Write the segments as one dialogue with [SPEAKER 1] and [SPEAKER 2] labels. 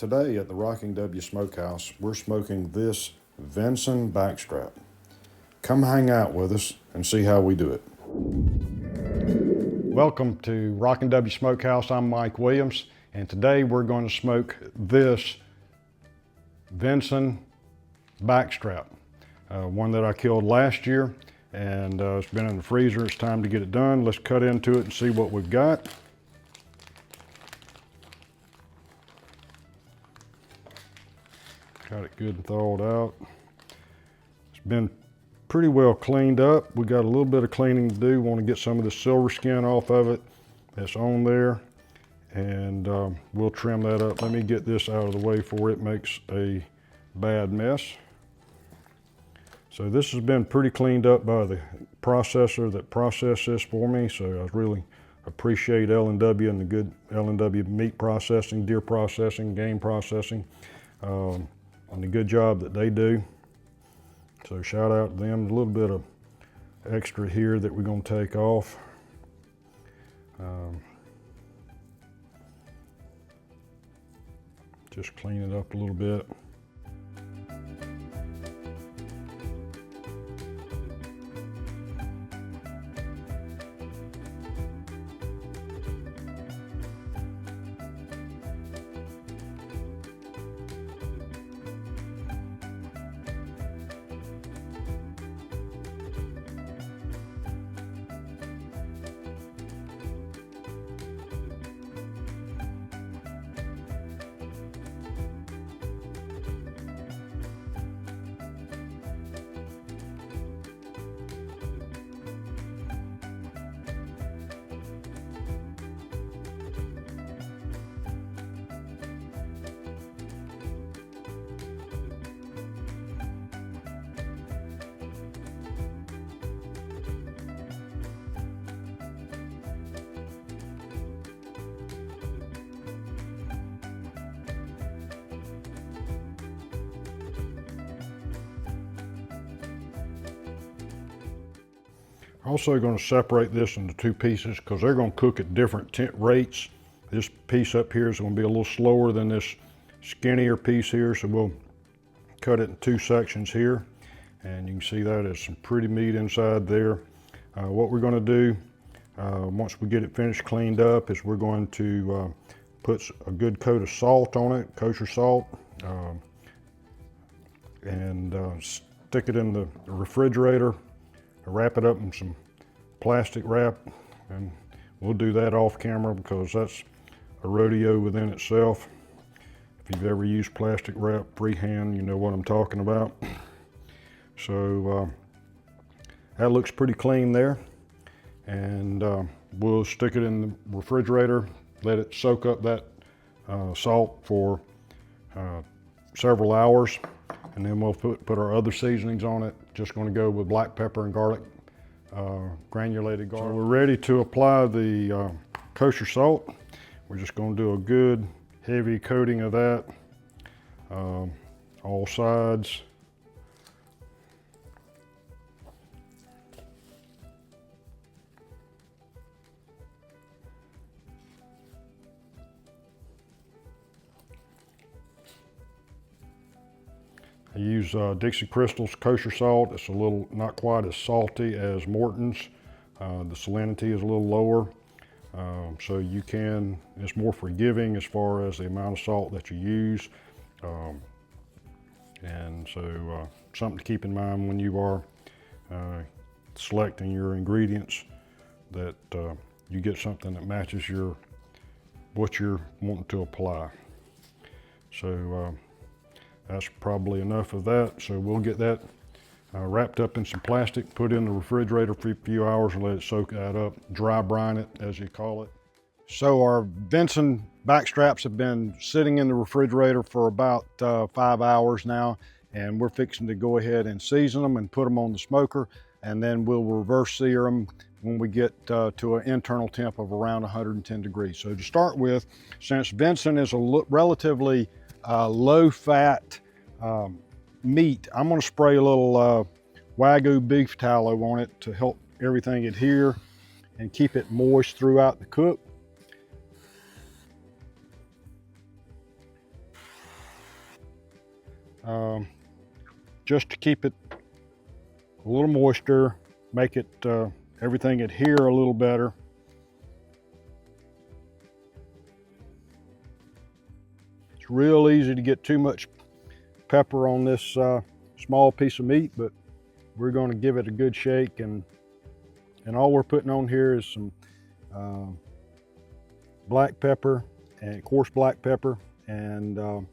[SPEAKER 1] Today at the Rocking W Smokehouse, we're smoking this venison backstrap. Come hang out with us and see how we do it. Welcome to Rocking W Smokehouse. I'm Mike Williams, and today we're going to smoke this venison backstrap, one that I killed last year, and it's been in the freezer. It's time to get it done. Let's cut into it and see what we've got. Got it good and thawed out. It's been pretty well cleaned up. We got a little bit of cleaning to do. Want to get some of the silver skin off of it that's on there, and we'll trim that up. Let me get this out of the way before it makes a bad mess. So this has been pretty cleaned up by the processor that processed this for me, so I really appreciate L&W and the good L&W meat processing, deer processing, game processing, on the good job that they do. So shout out to them. A little bit of extra here that we're going to take off. Just clean it up a little bit. Also going to separate this into two pieces because they're going to cook at different rates. This piece up here is going to be a little slower than this skinnier piece here, so we'll cut it in two sections here. And you can see that there's some pretty meat inside there. What we're going to do, once we get it finished cleaned up, is we're going to put a good coat of salt on it, kosher salt, and stick it in the refrigerator. Wrap it up in some plastic wrap, and we'll do that off camera because that's a rodeo within itself. If you've ever used plastic wrap freehand, you know what I'm talking about. So that looks pretty clean there, and we'll stick it in the refrigerator, let it soak up that salt for several hours, and then we'll put our other seasonings on it. Just going to go with black pepper and garlic, granulated garlic. So we're ready to apply the kosher salt. We're just going to do a good heavy coating of that, all sides. I use Dixie Crystal's kosher salt. It's a little, not quite as salty as Morton's. The salinity is a little lower. So you can, it's more forgiving as far as the amount of salt that you use. And so something to keep in mind when you are selecting your ingredients, that you get something that matches what you're wanting to apply. So that's probably enough of that. So we'll get that wrapped up in some plastic, put in the refrigerator for a few hours and let it soak that up, dry brine it as you call it. So our venison backstraps have been sitting in the refrigerator for about 5 hours now, and we're fixing to go ahead and season them and put them on the smoker, and then we'll reverse sear them when we get to an internal temp of around 110 degrees. So to start with, since venison is a relatively low-fat meat, I'm going to spray a little Wagyu beef tallow on it to help everything adhere and keep it moist throughout the cook. just to keep it a little moisture, make it everything adhere a little better. It's real easy to get too much pepper on this small piece of meat, but we're going to give it a good shake, and all we're putting on here is some black pepper, and coarse black pepper, and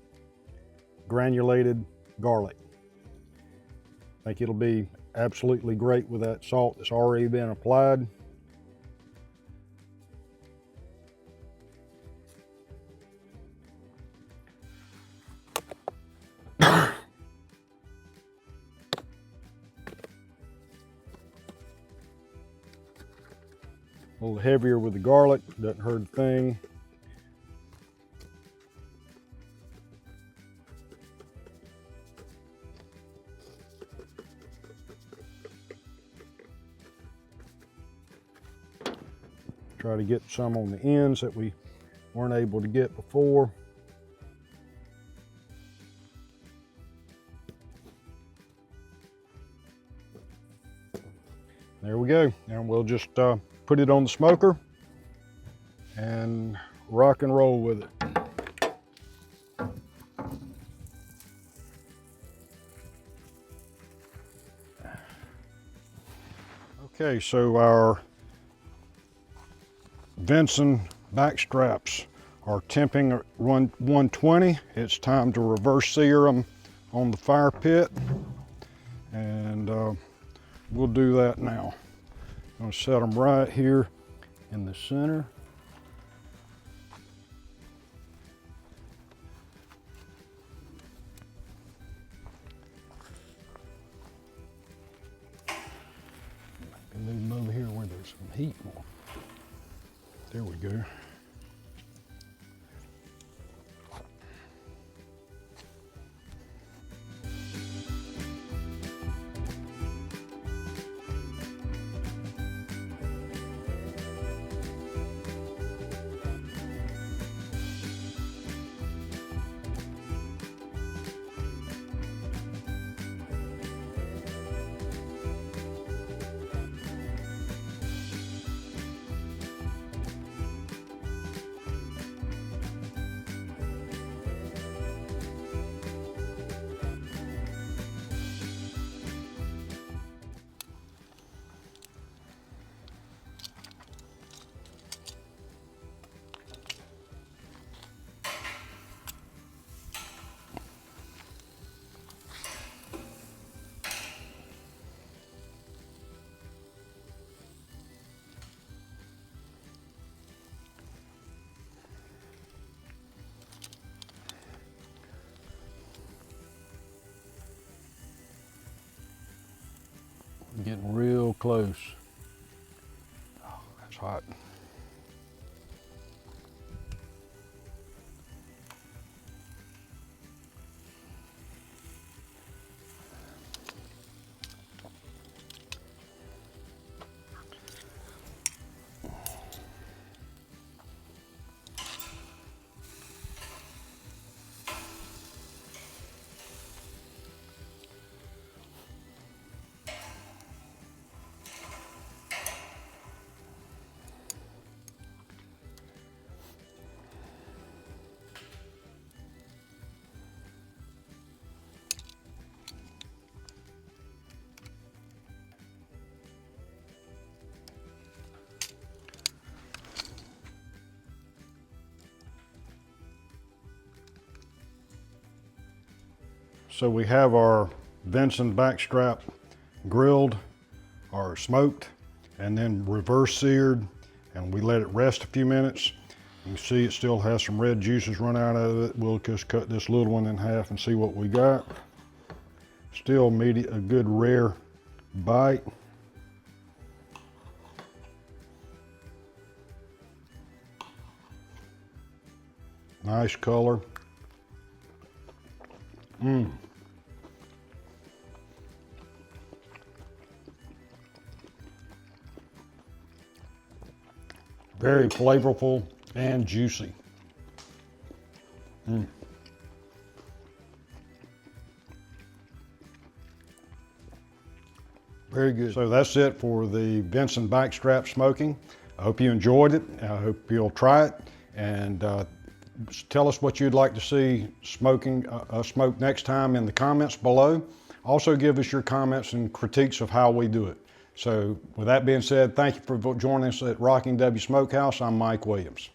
[SPEAKER 1] granulated garlic. I think it'll be absolutely great with that salt that's already been applied. A little heavier with the garlic, doesn't hurt a thing. Try to get some on the ends that we weren't able to get before. There we go, and we'll just put it on the smoker and rock and roll with it. Okay, so our venison backstraps are temping at 120. It's time to reverse sear them on the fire pit, and we'll do that now. I'm going to set them right here in the center. And move them over here where there's some heat more. There we go. Getting real close. Oh, that's hot. So we have our venison backstrap grilled or smoked and then reverse seared, and we let it rest a few minutes. You can see it still has some red juices run out of it. We'll just cut this little one in half and see what we got. Still a good rare bite. Nice color. Very flavorful and juicy.
[SPEAKER 2] Very good.
[SPEAKER 1] So that's it for the venison backstrap smoking. I hope you enjoyed it. I hope you'll try it, and tell us what you'd like to see smoked next time in the comments below. Also give us your comments and critiques of how we do it. So with that being said, thank you for joining us at Rocking W Smokehouse. I'm Mike Williams.